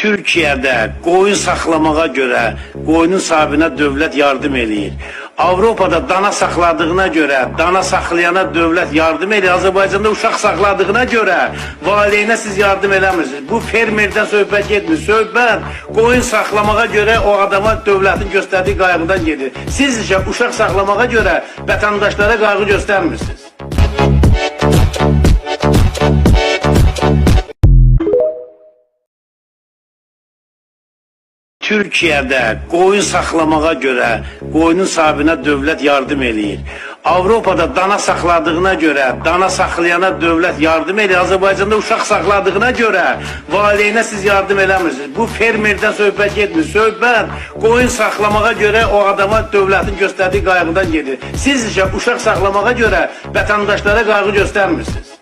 Türkiyədə qoyun saxlamağa görə qoyunun sahibinə dövlət yardım eləyir. Avropada dana saxladığına görə dana saxlayana dövlət yardım eləyir. Azərbaycanda uşaq saxladığına görə valideynə siz yardım eləmirsiniz. Bu fermerdən söhbət getmir. Söhbət qoyun saxlamağa görə o adama dövlətin göstərdiyi qayğıdan gedir. Siz isə uşaq saxlamağa görə vətəndaşlara qayğı göstərmirsiniz. Türkiyədə qoyun saxlamağa görə qoyunun sahibinə dövlət yardım eləyir. Avropada dana saxladığına görə dana saxlayana dövlət yardım eləyir. Azərbaycanda uşaq saxladığına görə valideynə siz yardım eləmirsiniz. Bu fermerdən söhbət getmir. Söhbət qoyun saxlamağa görə o adama dövlətin göstərdiyi qayğıdan gedir. Siz isə uşaq saxlamağa görə vətəndaşlara qayğı göstərmirsiniz.